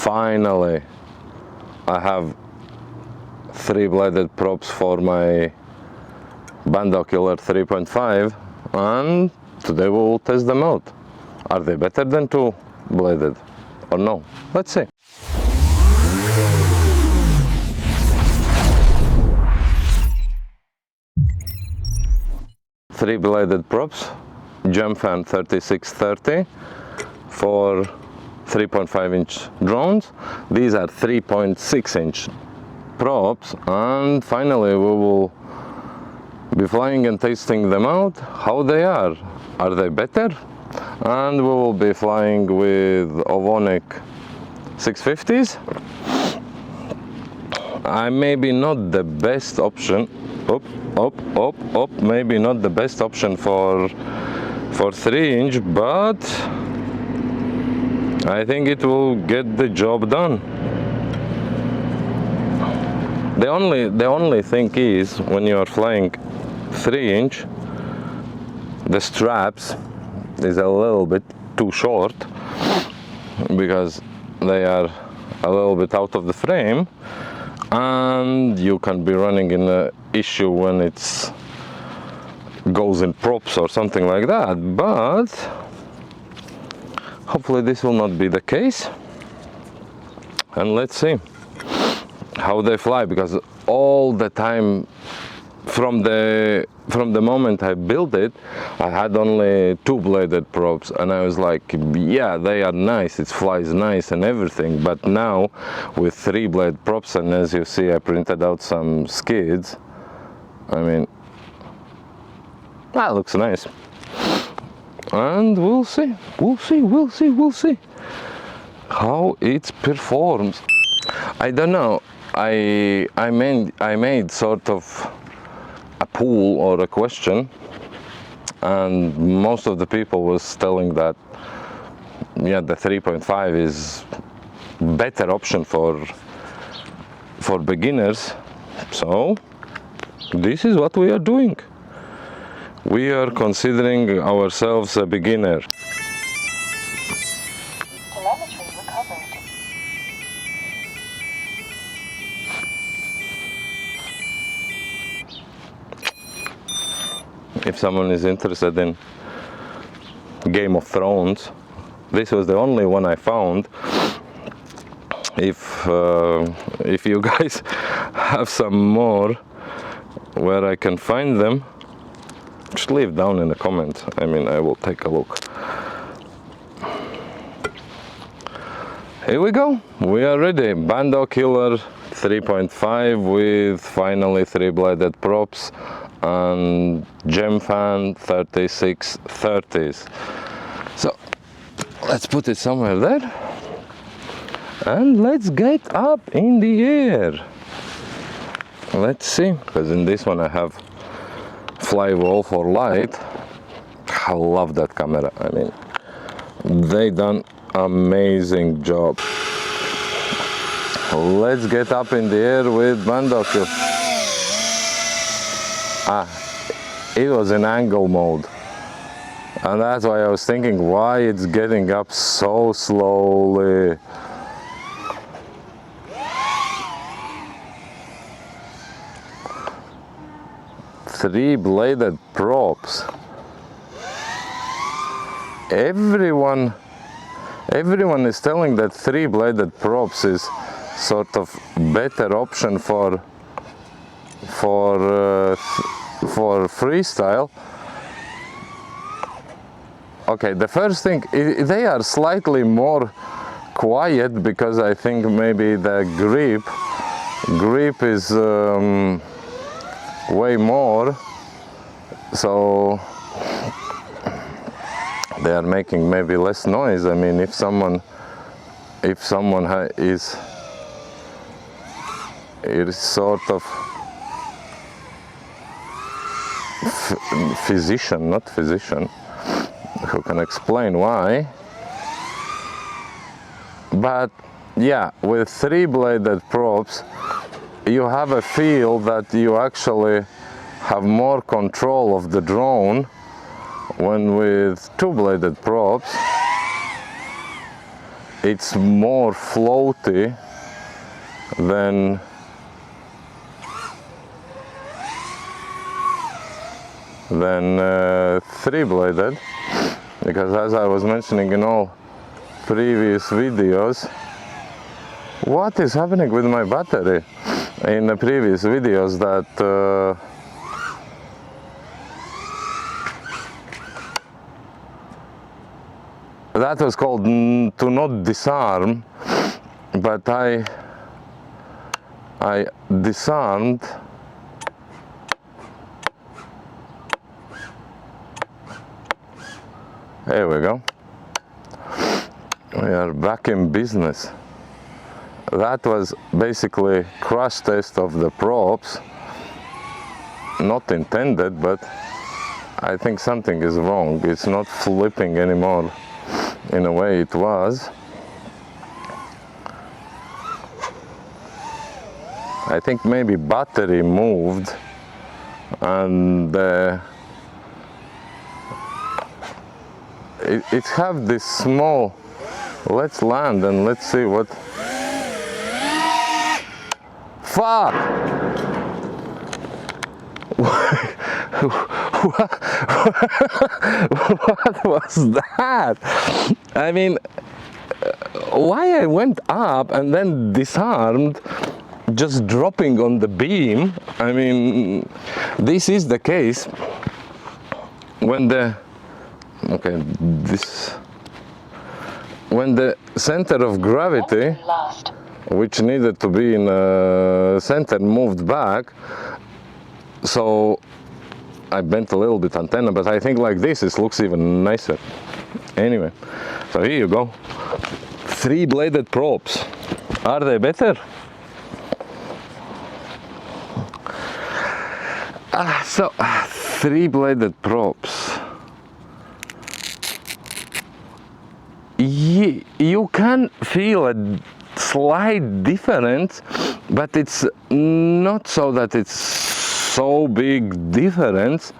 finally I have 3-bladed props for my Bando Killer 3.5, and today we will test them out. Are they better than 2-bladed or no? Let's see. Three-bladed props, Gemfan 3630 for 3.5-inch drones. These are 3.6-inch props, and finally we will be flying and testing them out, how they are. Are they better? And we will be flying with Ovonic 650s. I maybe not the best option. Maybe not the best option for 3-inch, but I think it will get the job done. The only thing is, when you are flying 3-inch, the straps is a little bit too short because they are a little bit out of the frame, and you can be running in an issue when it's goes in props or something like that. But hopefully this will not be the case, and let's see how they fly, because all the time from the moment I built it, I had only 2-bladed props, and I was like, yeah, they are nice, it flies nice and everything. But now with 3-blade props, and as you see, I printed out some skids. I mean, that looks nice, and we'll see how it performs. I don't know. I made sort of a poll or a question, and most of the people was telling that, yeah, the 3.5 is better option for beginners. So this is what we are doing. We are considering ourselves a beginner. Telemetry recovered. If someone is interested in Game of Thrones, this was the only one I found. If you guys have some more where I can find them, just leave down in the comments. I mean, I will take a look. Here we go. We are ready. Bando Killer 3.5 with finally 3-bladed props and Gemfan 3630s. So let's put it somewhere there, and let's get up in the air. Let's see, because in this one I have fly wall for light. I love that camera. I mean, they done amazing job. Let's get up in the air with Bando Killer. It was in angle mode, and that's why I was thinking why it's getting up so slowly. Three-bladed props. Everyone is telling that 3-bladed props is sort of better option for freestyle. Okay, the first thing, they are slightly more quiet because I think maybe the grip is way more, so they are making maybe less noise. I mean, if someone is sort of physician, not physician, who can explain why. But yeah, with 3-bladed props, you have a feel that you actually have more control of the drone, when with 2-bladed props it's more floaty than three-bladed, because as I was mentioning in all previous videos, what is happening with my battery in the previous videos, that was called to not disarm, but I disarmed. There we go. We are back in business. That was basically crash test of the props. Not intended, but I think something is wrong. It's not flipping anymore in a way it was. I think maybe battery moved and it have this small. Let's land and let's see what. Fuck! What was that? I mean, why I went up and then disarmed, just dropping on the beam? I mean, this is the case when when the center of gravity, which needed to be in a center, moved back. So I bent a little bit antenna, but I think like this it looks even nicer. Anyway, so here you go. Three-bladed props. Are they better? So three-bladed props. You can feel a slight difference, but it's not so that it's so big difference.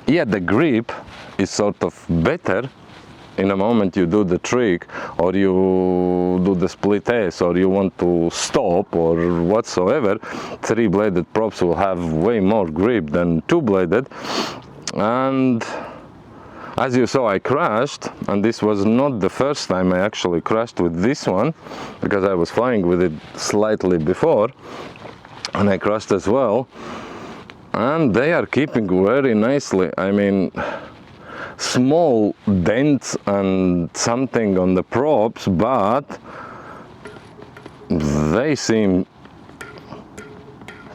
Yeah, the grip is sort of better in a moment you do the trick, or you do the split S, or you want to stop or whatsoever. Three-bladed props will have way more grip than two-bladed. And as you saw, I crashed, and this was not the first time I actually crashed with this one, because I was flying with it slightly before, and I crashed as well. And they are keeping very nicely. I mean, small dents and something on the props, but they seem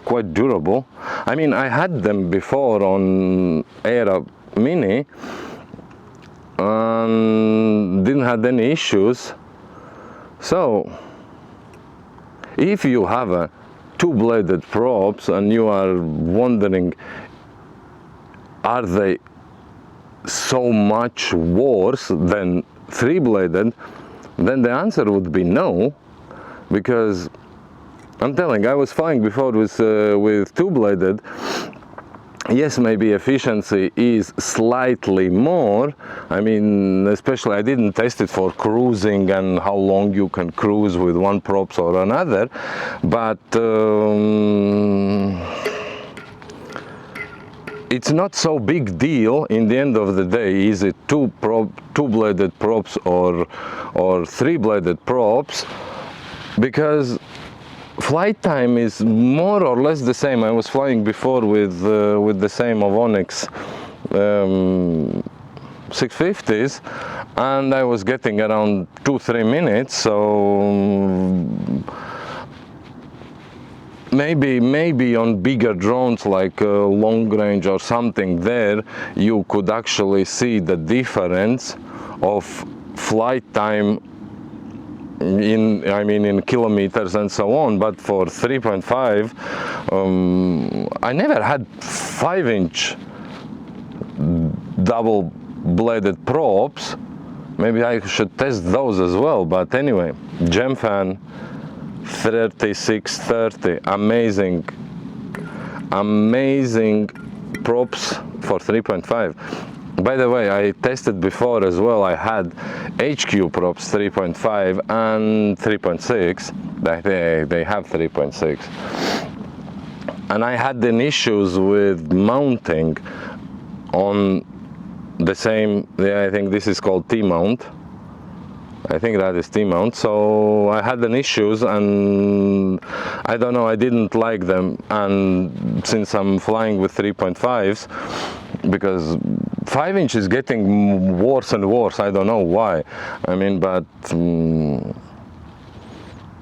quite durable. I mean, I had them before on Era Mini and didn't have any issues. So if you have a two-bladed props and you are wondering, are they so much worse than three-bladed, then the answer would be no, because I'm telling, I was flying before with two-bladed. Yes, maybe efficiency is slightly more. I mean, especially I didn't test it for cruising and how long you can cruise with one props or another, but it's not so big deal in the end of the day. Is it two-bladed props or three-bladed props? Because flight time is more or less the same. I was flying before with the same Onyx 650s, and I was getting around 2-3 minutes. So maybe on bigger drones like long range or something, there you could actually see the difference of flight time in kilometers and so on. But for 3.5, I never had 5-inch double bladed props. Maybe I should test those as well. But anyway, Gemfan 3630, amazing props for 3.5. By the way, I tested before as well. I had HQ props 3.5 and 3.6. They have 3.6. And I had an issues with mounting on the same, I think this is called T-mount. I think that is T-mount. So I had an issues, and I don't know, I didn't like them. And since I'm flying with 3.5s, because 5-inch is getting worse and worse, I don't know why. I mean, but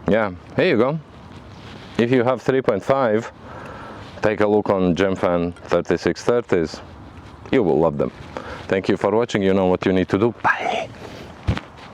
yeah, here you go. If you have 3.5, take a look on Gemfan 3630s. You will love them. Thank you for watching. You know what you need to do. Bye.